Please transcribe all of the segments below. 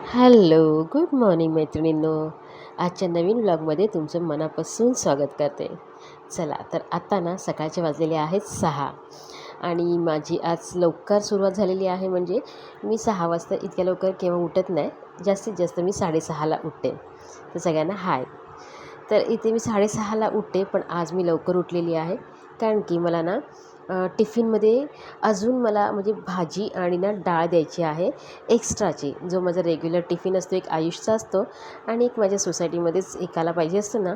Hello, good morning मैत्रिणींनो. आजच्या नवीन व्लॉगमध्ये तुमचं मनापासून स्वागत करते. चला तर आता ना सकाळचे वाजलेले आहेत 6 आणि माझी आज लवकर सुरुवात झालेली आहे. म्हणजे मी 6 वाजता इतक्या लवकर केव्हा उठत नाही. जास्तीत जास्त मी 6:30ला उठते. तर सगळ्यांना हाय. तर इथे मी 6:30ला उठते, पण आज मी लवकर उठलेली आहे. कारण की मला ना टिफिनमध्ये अजून मला म्हणजे भाजी आणि ना डाळ द्यायची आहे एक्स्ट्राची. जो माझा रेग्युलर टिफिन असतो, एक आयुषचा असतो आणि एक माझ्या सोसायटीमध्येच एकाला पाहिजे असतो ना,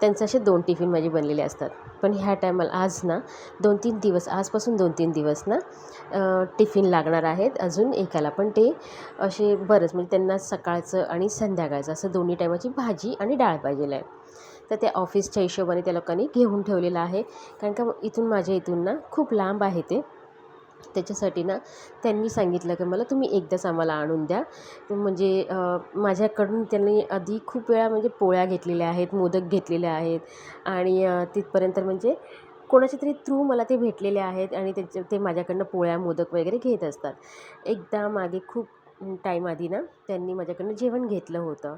त्यांचे असे 2 टिफिन माझे बनलेले असतात. पण ह्या टायमाला आज ना 2-3 दिवस, आजपासून 2-3 दिवस ना टिफिन लागणार आहेत अजून एकाला. पण ते असे बरंच म्हणजे त्यांना सकाळचं आणि संध्याकाळचं असं दोन्ही टायमाची भाजी आणि डाळ पाहिजेल आहे. तर त्या ऑफिसच्या हिशोबाने त्या लोकांनी घेऊन ठेवलेलं आहे. कारण का माझ्या इथून ना खूप लांब आहे ते. त्याच्यासाठी ना त्यांनी सांगितलं की मला तुम्ही एकदाच आम्हाला आणून द्या. म्हणजे माझ्याकडून त्यांनी आधी खूप वेळा म्हणजे पोळ्या घेतलेल्या आहेत, मोदक घेतलेले आहेत आणि तिथपर्यंत म्हणजे कोणाच्या तरी थ्रू मला ते भेटलेले आहेत आणि ते माझ्याकडनं पोळ्या, मोदक वगैरे घेत असतात. एकदा मागे खूप टाईम आधी ना त्यांनी माझ्याकडनं जेवण घेतलं होतं.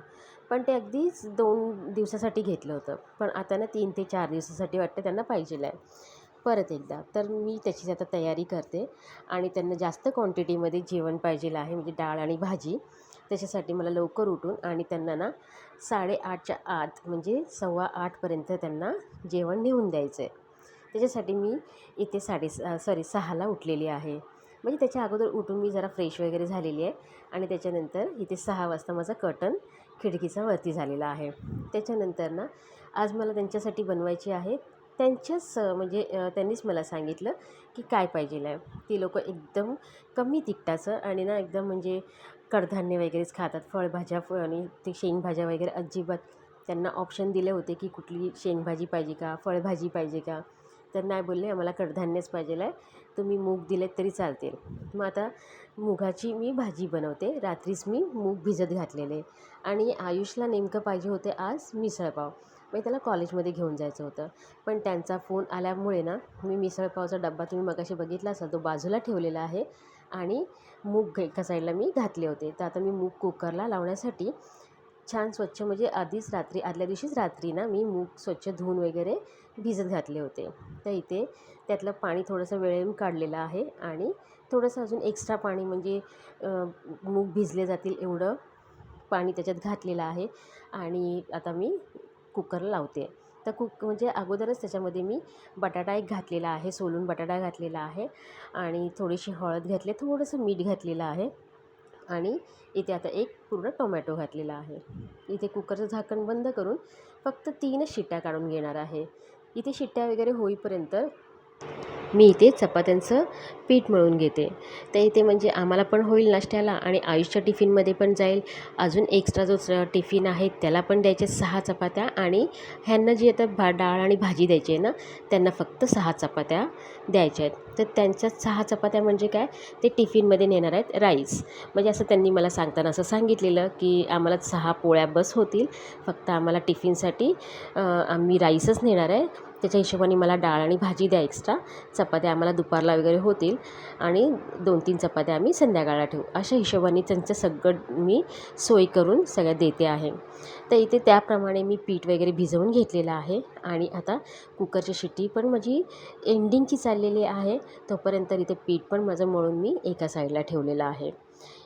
पण ते अगदीच 2 दिवसासाठी घेतलं होतं. पण आता ना 3 ते 4 दिवसासाठी वाटतं त्यांना पाहिजेल आहे परत एकदा. तर मी त्याची आता तयारी करते आणि त्यांना जास्त क्वांटिटीमध्ये जेवण पाहिजेल आहे, म्हणजे डाळ आणि भाजी. त्याच्यासाठी मला लवकर उठून आणि त्यांना ना 8:30च्या आत म्हणजे 7:15पर्यंत त्यांना जेवण नेऊन द्यायचं आहे. त्याच्यासाठी मी इथे 6ला उठलेली आहे. म्हणजे त्याच्या अगोदर उठून मी जरा फ्रेश वगैरे झालेली आहे आणि त्याच्यानंतर इथे 6 वाजता माझा कर्टन खिडकीचा वरती झालेला आहे. त्याच्यानंतर ना आज मला त्यांच्यासाठी बनवायची आहे त्यांच्याच म्हणजे त्यांनीच मला सांगितलं की काय पाहिजेल आहे. ती लोकं एकदम कमी तिखटाचं आणि ना एकदम म्हणजे कडधान्य वगैरेच खातात. फळभाज्या आणि ते शेंगभाज्या वगैरे अजिबात. त्यांना ऑप्शन दिले होते की कुठली शेंगभाजी पाहिजे का, फळभाजी पाहिजे का. तर नाही बोलले, आम्हाला कडधान्यच पाहिजेल आहे. तुम्ही मूग दिलेत तरी चालतील. मग आता मुगाची मी भाजी बनवते. रात्रीच मी मूग भिजत घातलेले आणि आयुषला नेमकं पाहिजे होते आज मिसळपाव. मग त्याला कॉलेजमध्ये घेऊन जायचं होतं. पण त्यांचा फोन आल्यामुळे ना मी मिसळपावचा डब्बा तुम्ही मगाशी बघितला असाल, तो बाजूला ठेवलेला आहे आणि मूग एका साईडला मी घातले होते. तर आता मी मूग कुकरला लावण्यासाठी छान स्वच्छ म्हणजे आदल्या दिवशीच रात्री ना मी मूग स्वच्छ धुवून वगैरे भिजत घातले होते. तर इथे त्यातलं पाणी थोडंसं वेळेने काढलेलं आहे आणि थोडंसं अजून एक्स्ट्रा पाणी म्हणजे मूग भिजले जातील एवढं पाणी त्याच्यात घातलेलं आहे आणि आता मी कुकर लावते. तर म्हणजे अगोदरच त्याच्यामध्ये मी बटाटा एक घातलेला आहे, सोलून बटाटा घातलेला आहे आणि थोडीशी हळद घातली, थोडंसं मीठ घातलेलं आहे आणि इथे आता एक पूर्ण टोमॅटो घातलेला आहे. इथे कुकरचं झाकण बंद करून फक्त 3च शिट्ट्या काढून घेणार आहे. इथे शिट्ट्या वगैरे होईपर्यंत मी इथे चपात्यांचं पीठ मळून घेते. तर इथे म्हणजे आम्हाला पण होईल नाश्त्याला आणि आयुषच्या टिफिनमध्ये पण जाईल. अजून एक्स्ट्रा जो टिफिन आहे त्याला पण द्यायचे 6 चपात्या आणि ह्यांना जी आता डाळ आणि भाजी द्यायची आहे ना, त्यांना फक्त 6 चपात्या द्यायच्या आहेत. तर त्यांच्या 6 चपात्या म्हणजे काय, ते टिफिनमध्ये नेणार आहेत राईस. म्हणजे असं त्यांनी मला सांगताना असं सांगितलेलं की आम्हाला 6 पोळ्या बस होतील. फक्त आम्हाला टिफिनसाठी आम्ही राईसच नेणार आहे. त्याच्या हिशोबाने मला डाळ आणि भाजी द्या एक्स्ट्रा. चपात्या आम्हाला दुपारला वगैरे होतील आणि 2-3 चपात्या आम्ही संध्याकाळला ठेवू. अशा हिशोबाने त्यांचं सगळं मी सोय करून सगळ्या देते आहे. तर इथे त्याप्रमाणे मी पीठ वगैरे भिजवून घेतलेलं आहे आणि आता कुकरची शिट्टी पण माझी एंडिंगची चाललेली आहे. तोपर्यंत इथे पीठ पण माझं मळून मी एका साईडला ठेवलेलं आहे.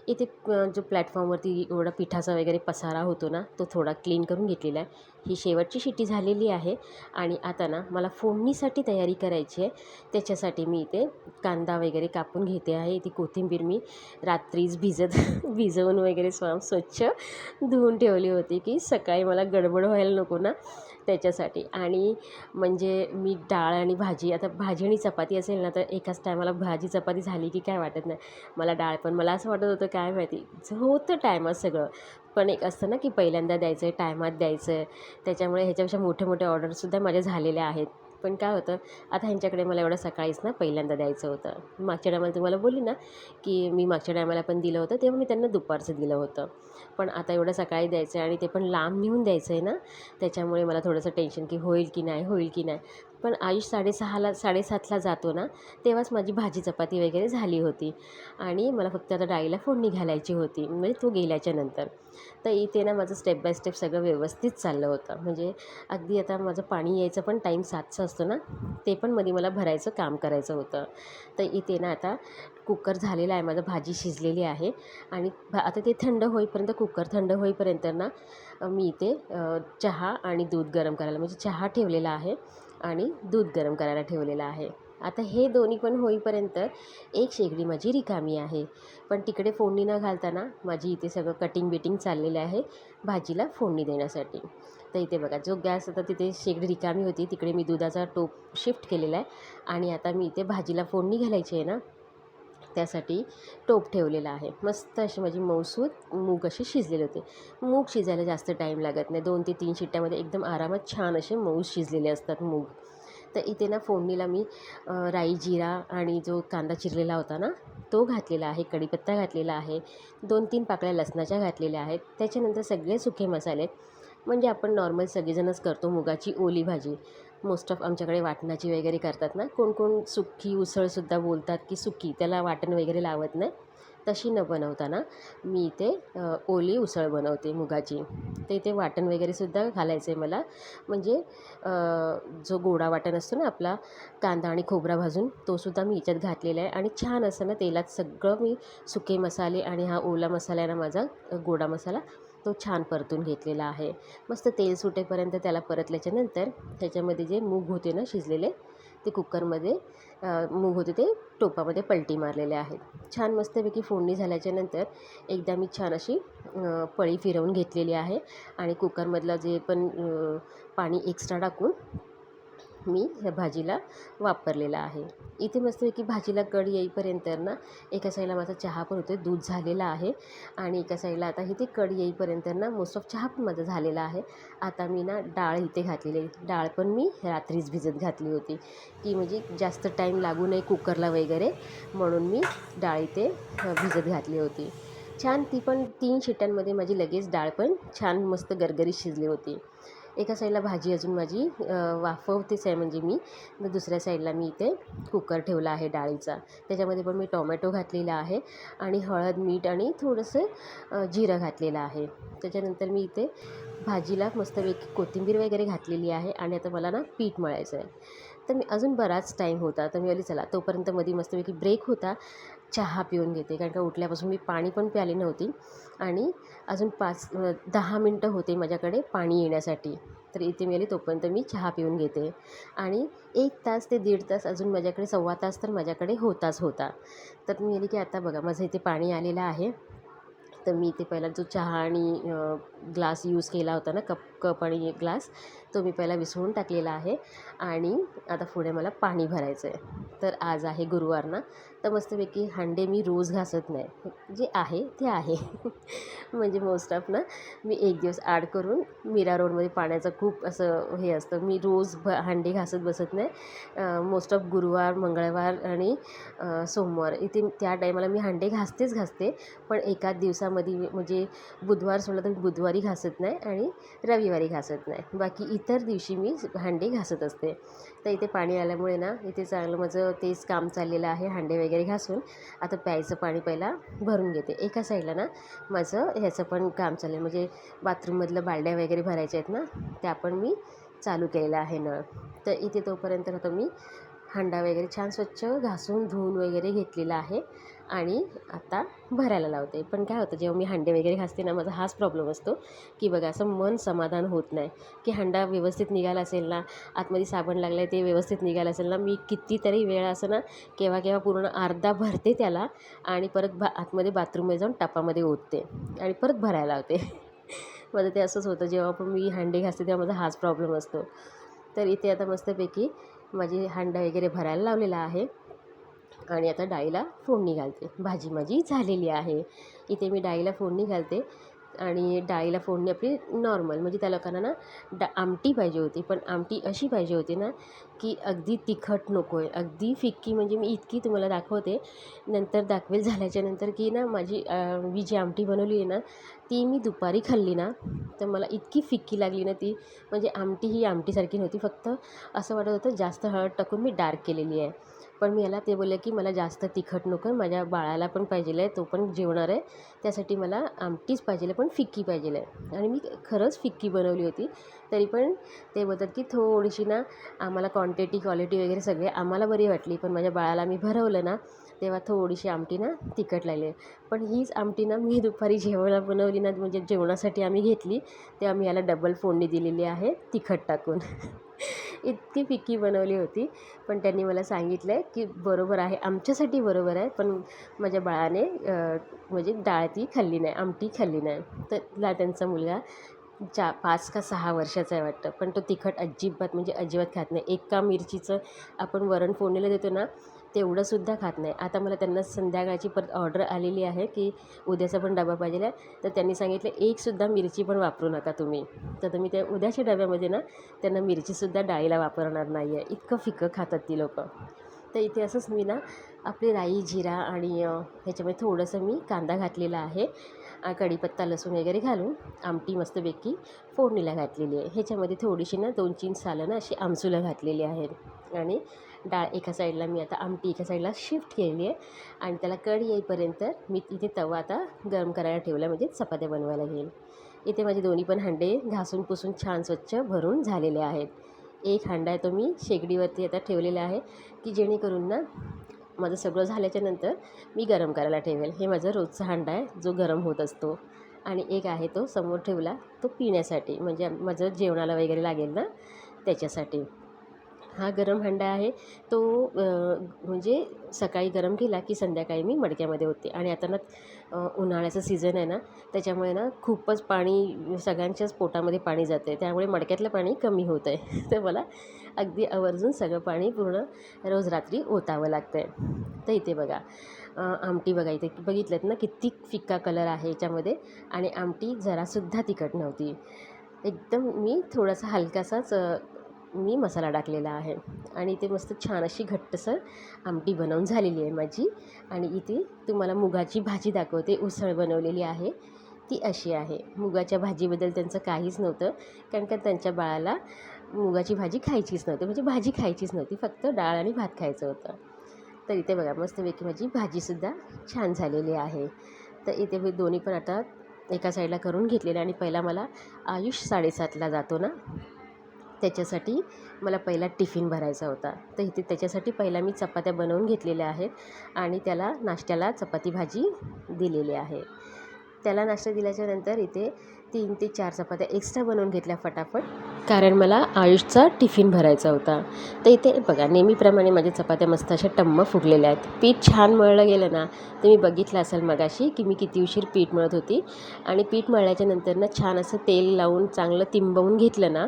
इथे जो प्लॅटफॉर्मवरती एवढा पिठाचा वगैरे पसारा होतो ना, तो थोडा क्लीन करून घेतलेला आहे. ही शेवटची शिट्टी झालेली आहे आणि आता ना मला फोडणीसाठी तयारी करायची आहे. त्याच्यासाठी मी इथे कांदा वगैरे कापून घेते आहे. ती कोथिंबीर मी रात्रीच भिजवून वगैरे स्वच्छ धुवून ठेवली होती की सकाळी मला गडबड व्हायला नको ना, त्याच्यासाठी. आणि म्हणजे मी डाळ आणि भाजी, आता भाजी आणि चपाती असेल ना तर एकाच टायमाला भाजी चपाती झाली की काय वाटत नाही. मला असं वाटत होतं काय माहिती होतं टायमात सगळं. पण एक असतं ना की पहिल्यांदा द्यायचं आहे, टायमात द्यायचं आहे. त्याच्यामुळे ह्याच्यापेक्षा मोठे ऑर्डरसुद्धा माझ्या झालेल्या आहेत. पण काय होतं, आता ह्यांच्याकडे मला एवढं सकाळीच ना पहिल्यांदा द्यायचं होतं. मागच्या टायमाला तुम्हाला बोलली ना की मी मागच्या टायमाला पण दिलं होतं, तेव्हा मी त्यांना दुपारचं दिलं होतं. पण आता एवढं सकाळी द्यायचं आहे आणि ते पण लांब नेऊन द्यायचं आहे ना, त्याच्यामुळे मला थोडंसं टेन्शन की होईल की नाही, होईल की नाही. पण आयुष 6:30ला जातो ना, तेव्हाच माझी भाजी चपाती वगैरे झाली होती आणि मला फक्त आता डाळीला फोडणी घालायची होती, म्हणजे तो गेल्याच्यानंतर. तर इथे ना माझं स्टेप बाय स्टेप सगळं व्यवस्थित चाललं होतं. म्हणजे अगदी आता माझं पाणी यायचं पण टाईम 7चा असतो ना, ते पण मध्ये मला भरायचं काम करायचं होतं. तर इथे ना आता कुकर झालेला आहे, माझं भाजी शिजलेली आहे आणि आता ते थंड होईपर्यंत, कुकर थंड होईपर्यंत ना मी इथे चहा आणि दूध गरम करायला, म्हणजे चहा ठेवलेला आहे आणि दूध गरम करायला ठेवलेलं आहे. आता हे दोन्ही पण होईपर्यंत एक शेगडी माझी रिकामी आहे. पण तिकडे फोडणी न घालताना माझी इथे सगळं कटिंग बिटिंग चाललेलं आहे भाजीला फोडणी देण्यासाठी. तर इथे बघा, जो गॅस आता तिथे शेगडी रिकामी होती तिकडे मी दुधाचा टोप शिफ्ट केलेला आहे आणि आता मी इथे भाजीला फोडणी घालायची आहे ना, त्यासाठी टोप ठेवलेला आहे. मस्त अशी माझी मऊसूत मूग असे शिजलेले होते. मूग शिजायला जास्त टाईम लागत नाही, 2 ते 3 शिट्ट्यामध्ये एकदम आरामात छान असे मऊ शिजलेले असतात मूग. तर इथे ना फोडणीला मी राई, जिरा आणि जो कांदा चिरलेला होता ना तो घातलेला आहे, कढीपत्ता घातलेला आहे, 2-3 पाकळ्या लसणाच्या घातलेल्या आहेत. त्याच्यानंतर सगळे सुके मसाले, म्हणजे आपण नॉर्मल सगळेजणच करतो मुगाची ओली भाजी. मोस्ट ऑफ आमच्याकडे वाटणाची वगैरे करतात ना, कोण कोण सुकी उसळसुद्धा बोलतात की सुकी, त्याला वाटण वगैरे लावत नाही. तशी न बनवताना मी इथे ओली उसळ बनवते मुगाची. ते इथे वाटण वगैरेसुद्धा घालायचं आहे मला, म्हणजे जो गोडा वाटण असतो ना आपला, कांदा आणि खोबरा भाजून, तोसुद्धा मी याच्यात घातलेला आहे आणि छान असं ना तेलात सगळं मी सुके मसाले आणि हा ओला मसाला आहे ना माझा गोडा मसाला, तो छान परतून घेतलेला आहे. मस्त तेल सुटेपर्यंत त्याला परतल्याच्यानंतर त्याच्यामध्ये जे मूग होते ना शिजलेले, ते कुकरमध्ये मूग होते ते टोपामध्ये पलटी मारलेले आहेत. छान मस्तपैकी फोडणी झाल्याच्यानंतर एकदा मी छान अशी पळी फिरवून घेतलेली आहे आणि कुकरमधलं जे पण पाणी एक्स्ट्रा टाकून मी ह्या भाजीला वापरलेला आहे. इथे मस्तपैकी भाजीला कढ येईपर्यंत ना एका साईडला माझा चहा पण होतो, दूध झालेला आहे आणि एका साईडला आता इथे कढ येईपर्यंत ना मोस्ट ऑफ चहा पण माझा झालेला आहे. आता मी ना डाळ इथे घातलेली आहे. डाळ पण मी रात्रीच भिजत घातली होती, की म्हणजे जास्त टाईम लागू नये कुकरला वगैरे, म्हणून मी डाळ इथे भिजत घातली होती. छान ती पण 3 शिट्ट्यांमध्ये माझी लगेच डाळ पण छान मस्त गरगरीत शिजली होती. एका साईडला भाजी अजून माझी वाफवतेच आहे, म्हणजे मी दुसऱ्या साईडला मी इथे कुकर ठेवला आहे डाळीचा. त्याच्यामध्ये पण मी टोमॅटो घातलेला आहे आणि हळद, मीठ आणि थोडंसं जिरं घातलेलं आहे. त्याच्यानंतर मी इथे भाजीला मस्तपैकी कोथिंबीर वगैरे घातलेली आहे आणि आता मला ना पीठ मळायचं आहे. तर मी अजून बराच टाईम होता, तर मी बोलली चला तोपर्यंत मध्ये मस्तपैकी ब्रेक होता, चहा पिऊन घेते, कारण का उठल्यापासून मी पाणी पण प्यायली नव्हती आणि अजून 10 मिनटं होते माझ्याकडे पाणी येण्यासाठी. तर इथे मी आली तोपर्यंत मी चहा पिऊन घेते आणि 1 तास ते 1.5 तास अजून माझ्याकडे, 1.25 तास तर माझ्याकडे होताच होता. तर मी आली की आता बघा माझं इथे पाणी आलेलं आहे. तर मी इथे पहिला जो चहा आणि ग्लास यूज केला होता ना, कप आणि ग्लास, तो मी पहिला विसळून टाकलेला आहे आणि आता पुढे मला पाणी भरायचं आहे. तर आज आहे गुरुवार ना, तर मस्तपैकी हांडे मी रोज घासत नाही, जे आहे ते आहे. म्हणजे मोस्ट ऑफ ना मी एक दिवस आड करून मीरा रोडमध्ये पाण्याचं खूप असं हे असतं, मी रोज हांडे घासत बसत नाही. मोस्ट ऑफ गुरुवार, मंगळवार आणि सोमवार इथे त्या टायमाला मी हांडे घासतेच घासते, पण एकाच दिवसामध्ये म्हणजे बुधवार सोडलं तर बुधवारी घासत नाही आणि रविवारी घासत नाही, बाकी इतर दिवशी मी हांडे घासत असते. तर इथे पाणी आल्यामुळे ना इथे चांगलं माझं तेच काम चाललेलं आहे, हांडे वगैरे घासून. आता प्यायचं पाणी पहिला भरून घेते. एका साईडला ना माझं ह्याचं पण काम चाललं आहे, म्हणजे बाथरूममधलं बालड्या वगैरे भरायच्या आहेत ना, त्या पण मी चालू केलेलं आहे नळ. तर इथे तोपर्यंत आता मी हांडा वगैरे छान स्वच्छ घासून धुवून वगैरे घेतलेला आहे आणि आता भरायला लावते. पण काय होतं, जेव्हा मी हांडे वगैरे घासते ना, माझा हाच प्रॉब्लेम असतो की बघा असं मन समाधान होत नाही की हांडा व्यवस्थित निघाला असेल ना, आतमध्ये साबण लागलं आहे ते व्यवस्थित निघालं असेल ना, मी कितीतरी वेळा असं ना केव्हा केव्हा पूर्ण अर्धा भरते त्याला आणि परत आतमध्ये बाथरूममध्ये जाऊन टपामध्ये ओतते आणि परत भरायला लावते. माझं ते असंच होतं, जेव्हा पण मी हांडे घासते तेव्हा माझा हाच प्रॉब्लेम असतो. तर इथे आता मस्तपैकी माझी हांडा वगैरे भरायला लावलेला आहे आणि आता डाळीला फोडणी घालते. भाजी माझी झालेली आहे. इथे मी डाळीला फोडणी घालते आणि डाळीला फोडणी आपली नॉर्मल, म्हणजे त्या लोकांना ना आमटी पाहिजे होती, पण आमटी अशी पाहिजे होती ना की अगदी तिखट नको आहे, अगदी फिक्की. म्हणजे मी इतकी तुम्हाला दाखवते, नंतर दाखवेल झाल्याच्यानंतर की ना माझी मी जी आमटी बनवली आहे ना ती मी दुपारी खाल्ली ना, तर मला इतकी फिक्की लागली ना ती. म्हणजे आमटी ही आमटीसारखी नव्हती, फक्त असं वाटत होतं जास्त हळद टाकून मी डार्क केलेली आहे. पण मी याला ते बोलले की मला जास्त तिखट नको आहे, माझ्या बाळाला पण पाहिजे आहे, तो पण जेवणार आहे, त्यासाठी मला आमटीच पाहिजे आहे, पण फिक्की पाहिजे आहे. आणि मी खरंच फिक्की बनवली होती. तरी पण ते बोलतात की थोडीशी ना आम्हाला क्वालिटी वगैरे सगळे आम्हाला बरी वाटली, पण माझ्या बाळाला मी भरवलं ना तेव्हा थोडीशी आमटी ना तिखट लागली. पण हीच आमटी ना मी दुपारी जेवायला बनवली ना, म्हणजे जेवणासाठी आम्ही घेतली, तेव्हा मी याला डबल फोडणी दिलेली आहे तिखट टाकून. इतकी फिक्की बनवली होती. पण त्यांनी मला सांगितलं आहे की बरोबर आहे, आमच्यासाठी बरोबर आहे, पण माझ्या बाळाने म्हणजे डाळ ती खाल्ली नाही, आमटी खाल्ली नाही. तर त्यांचा मुलगा 5 का 6 वर्षाचा आहे वाटतं, पण तो तिखट अजिबात म्हणजे अजिबात खात नाही. एका मिरचीचं आपण वरण फोडणीला देतो ना तेवढंसुद्धा खात नाही. आता मला त्यांना संध्याकाळची परत ऑर्डर आलेली आहे की उद्याचा पण डबा पाहिजे आहे, तर त्यांनी सांगितलं एकसुद्धा मिरची पण वापरू नका तुम्ही. तर मी त्या उद्याच्या डब्यामध्ये ना त्यांना मिरचीसुद्धा डाळीला वापरणार नाही आहे, इतकं फिकं खातात ती लोकं. तर इथे असंच मी ना आपली राई, जिरा आणि ह्याच्यामध्ये थोडंसं मी कांदा घातलेला आहे, कढीपत्ता, लसूण वगैरे घालून आमटी मस्तपैकी फोडणीला घातलेली आहे. ह्याच्यामध्ये थोडीशी ना 2-3 सालं ना अशी आमसूला घातलेली आहेत. आणि डाळ एका साईडला मी आता आमटी एका साईडला शिफ्ट केलेली आहे. आणि त्याला कढी येईपर्यंत मी इथे तवा आता गरम करायला ठेवला, म्हणजे चपात्या बनवायला घेईन. इथे माझे दोन्ही पण हांडे घासून पुसून छान स्वच्छ भरून झालेले आहेत. एक हांडा आहे तो मी शेगडीवरती आता ठेवलेला आहे, की जेणेकरून ना माझं सगळं झाल्याच्यानंतर मी गरम करायला ठेवेल. हे माझं रोजचा हांडा आहे जो गरम होत असतो. आणि एक आहे तो समोर ठेवला, तो पिण्यासाठी, म्हणजे माझं जेवणाला वगैरे लागेल ना त्याच्यासाठी. हा गरम हंडा आहे तो म्हणजे सकाळी गरम केला की संध्याकाळी मी मडक्यामध्ये होते. आणि आता ना उन्हाळ्याचं सीझन आहे ना, त्याच्यामुळे ना खूपच पाणी सगळ्यांच्याच पोटामध्ये पाणी जातं आहे, त्यामुळे मडक्यातलं पाणी कमी होतं आहे. तर मला अगदी आवर्जून सगळं पाणी पूर्ण रोज रात्री ओतावं लागतं आहे. तर इथे बघा आमटी बघा, इथे बघितलं ना किती फिक्का कलर आहे याच्यामध्ये. आणि आमटी जरासुद्धा तिखट नव्हती, एकदम मी थोडासा हलकासाच मी मसाला टाकलेला आहे. आणि इथे मस्त छान अशी घट्टसर आमटी बनवून झालेली आहे माझी. आणि इथे तुम्हाला मुगाची भाजी दाखवते, उसळ बनवलेली आहे ती अशी आहे. मुगाच्या भाजीबद्दल त्यांचं काहीच नव्हतं, कारण का त्यांच्या बाळाला मुगाची भाजी खायचीच नव्हती, म्हणजे भाजी खायचीच नव्हती, फक्त डाळ आणि भात खायचं होतं. तर इथे बघा मस्तपैकी माझी भाजीसुद्धा छान झालेली आहे. तर इथे मी दोन्ही पण आता एका साईडला करून घेतलेलं. आणि पहिला मला आयुष 7:30ला जातो ना, त्याच्यासाठी मला पहिला टिफिन भरायचा होता. तर इथे त्याच्यासाठी पहिला मी चपात्या बनवून घेतलेल्या आहेत आणि त्याला नाश्त्याला चपाती भाजी दिलेली आहे. त्याला नाश्ता दिल्याच्यानंतर इथे 3 ते 4 चपात्या एक्स्ट्रा बनवून घेतल्या फटाफट, कारण मला आयुषचा टिफिन भरायचा होता. तर इथे बघा नेहमीप्रमाणे माझ्या चपात्या मस्त अशा टम्म फुगलेल्या आहेत. पीठ छान मळलं गेलं ना, तुम्ही बघितलं असाल मगाशी की मी किती उशीर पीठ मळत होती. आणि पीठ मळल्याच्या नंतर ना छान असं तेल लावून चांगलं तिंबवून घेतलं ना,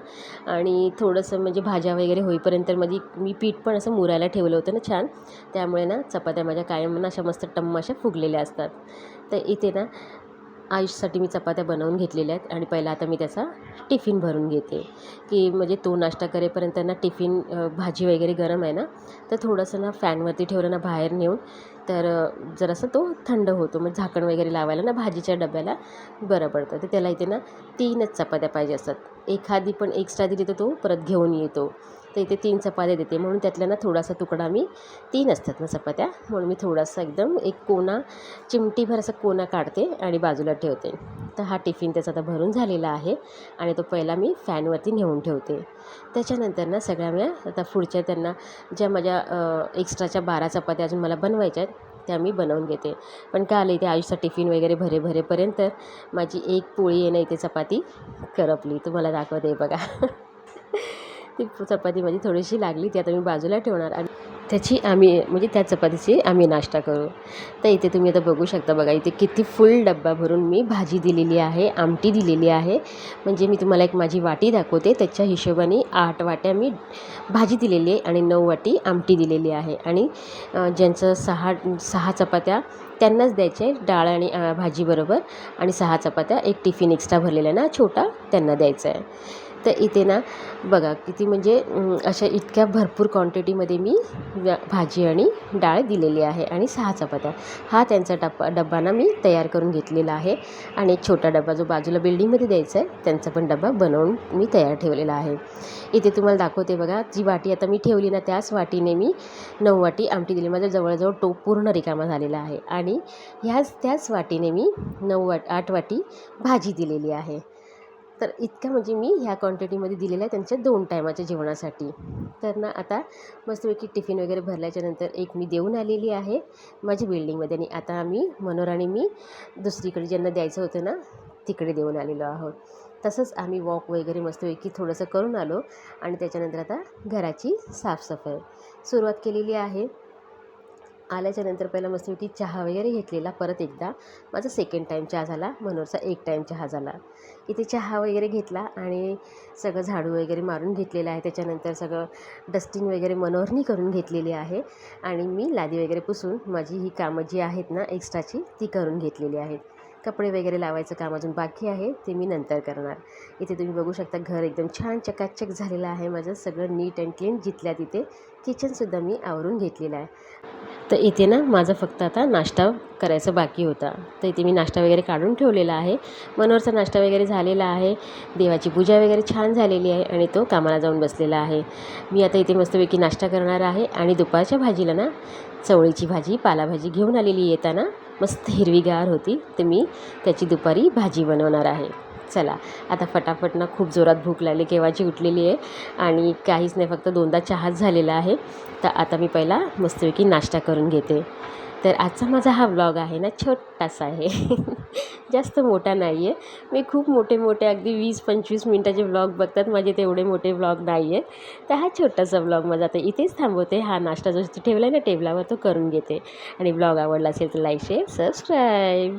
आणि थोडंसं म्हणजे भाज्या वगैरे होईपर्यंत मी पीठ पण असं मुरायला ठेवलं होतं ना छान, त्यामुळे ना चपात्या माझ्या कायम ना अशा मस्त टम्म अशा फुगलेल्या असतात. तर इथे ना आयुषसाठी मी चपात्या बनवून घेतलेल्या आहेत. आणि पहिला आता मी त्याचा टिफिन भरून घेते, की म्हणजे तो नाश्ता करेपर्यंत ना टिफिन भाजी वगैरे गरम आहे ना, तर थोडंसं ना फॅनवरती ठेवलं ना बाहेर नेऊन, तर जरासं तो थंड होतो, मग झाकण वगैरे लावायला ना भाजीच्या डब्याला बरं पडतं. तर त्याला इथे ना 3च चपात्या पाहिजे असतात, एखादी पण एक्स्ट्रा दिली तर तो परत घेऊन येतो. तर इथे 3 चपात्या देते, म्हणून त्यातला ना थोडासा तुकडा मी 3 असतात ना चपात्या, म्हणून मी थोडासा एकदम एक कोना चिमटीभर असा कोना काढते आणि बाजूला ठेवते. तर हा टिफिन त्याचा आता भरून झालेला आहे. आणि तो पहिला मी फॅनवरती नेऊन ठेवते. त्याच्यानंतर ना सगळ्या मी आता पुढच्या त्यांना ज्या माझ्या एक्स्ट्राच्या 12 चपात्या अजून मला बनवायच्या आहेत त्या मी बनवून घेते. पण काय आलं इथे आयुषचा टिफिन वगैरे भरेपर्यंत माझी एक पोळी आहे ना इथे चपाती करपली. तुम्हाला दाखवते बघा. ती चपाती माझी थोडीशी लागली, ती आता मी बाजूला ठेवणार आणि म्हणजे त्या चपातीची आम्ही नाश्ता करू. तर इथे तुम्ही आता बघू शकता बघा, इथे किती फुल डब्बा भरून मी भाजी दिलेली आहे, आमटी दिलेली आहे. म्हणजे मी तुम्हाला एक माझी वाटी दाखवते, त्याच्या हिशोबाने 8 वाट्या मी भाजी दिलेली आहे आणि 9 वाटी आमटी दिलेली आहे. आणि ज्यांचं 6 चपात्या त्यांनाच द्यायच्या आहे डाळ आणि भाजीबरोबर, आणि 6 चपात्या एक टिफिन एक्स्ट्रा भरलेला ना छोटा त्यांना द्यायचा आहे. तर इथे ना बघा किती म्हणजे अशा इतक्या भरपूर क्वांटिटीमध्ये मी भाजी आणि डाळ दिलेली आहे आणि 6 चपात्या. हा त्यांचा डब्बा ना मी तयार करून घेतलेला आहे आणि एक छोटा डब्बा जो बाजूला बिल्डिंगमध्ये द्यायचा आहे त्यांचा पण डब्बा बनवून मी तयार ठेवलेला आहे. इथे तुम्हाला दाखवते बघा, जी वाटी आता मी ठेवली ना त्याच वाटीने मी 9 वाटी आमटी दिली. माझं जवळजवळ टोप पूर्ण रिकामा झालेला आहे आणि त्याच वाटीने मी 8 वाटी भाजी दिलेली आहे. तर इतकं म्हणजे मी ह्या क्वांटिटीमध्ये दिलेलं आहे त्यांच्या 2 टायमाच्या जेवणासाठी. तर ना आता मस्तपैकी टिफिन वगैरे भरल्याच्यानंतर एक मी देऊन आलेली आहे माझ्या बिल्डिंगमध्ये आणि आता आम्ही मनोहर आणि मी दुसरीकडे ज्यांना द्यायचं होतं ना तिकडे देऊन आलेलो आहोत. तसंच आम्ही वॉक वगैरे मस्तपैकी थोडंसं करून आलो आणि त्याच्यानंतर आता घराची साफसफाई सुरुवात केलेली आहे. आल्याच्यानंतर पहिला मस्तपैकी चहा वगैरे घेतलेला. परत एकदा माझा सेकंड टाईम चहा झाला, मनोहरचा एक टाईम चहा झाला. इथे चहा वगैरे घेतला आणि सगळं झाडू वगैरे मारून घेतलेलं आहे. त्याच्यानंतर सगळं डस्टिंग वगैरे मनोहरनी करून घेतलेली आहे आणि मी लादी वगैरे पुसून माझी ही कामं जी आहेत ना एक्स्ट्राची ती करून घेतलेली आहेत. कपडे वगैरे लावायचं काम अजून बाकी आहे, ते मी नंतर करणार. इथे तुम्ही बघू शकता घर एकदम छान चकाचक झालेलं आहे माझं, सगळं नीट अँड क्लीन. जिथल्या तिथे किचनसुद्धा मी आवरून घेतलेलं आहे. तर इथे ना माझं फक्त आता नाश्ता करायचा बाकी होता. तर इथे मी नाश्ता वगैरे काढून ठेवलेला आहे. मनोहरचा नाश्ता वगैरे झालेला आहे, देवाची पूजा वगैरे छान झालेली आहे आणि तो कामाला जाऊन बसलेला आहे. मी आता इथे मस्तपैकी नाश्ता करणार आहे आणि दुपारच्या भाजीला ना चवळीची भाजी, पालाभाजी घेऊन आलेली येताना मस्त हिरवीगार होती, तर मी त्याची दुपारी भाजी बनवणार आहे. चला आता फटाफट ना खूप जोरात भूक लागली, केव्हाची उठलेली आहे आणि काहीच नाही, फक्त 2दा चहाच झालेला आहे. तर आता मी पहिला मस्तपैकी नाश्ता करून घेते. तर आजचा माझा हा व्लॉग आहे ना छोटासा आहे जास्त मोठा नाही आहे. मी खूप मोठे मोठे अगदी 20-25 मिनटाचे व्लॉग बघतात माझे, तेवढे मोठे व्लॉग नाही आहे. तर हा छोटासा व्लॉग माझा आता इथेच थांबवते. हा नाश्ता जो ठेवला आहे ना टेबलावर तो करून घेते आणि व्लॉग आवडला असेल तर लाईक, शेअर, सबस्क्राईब.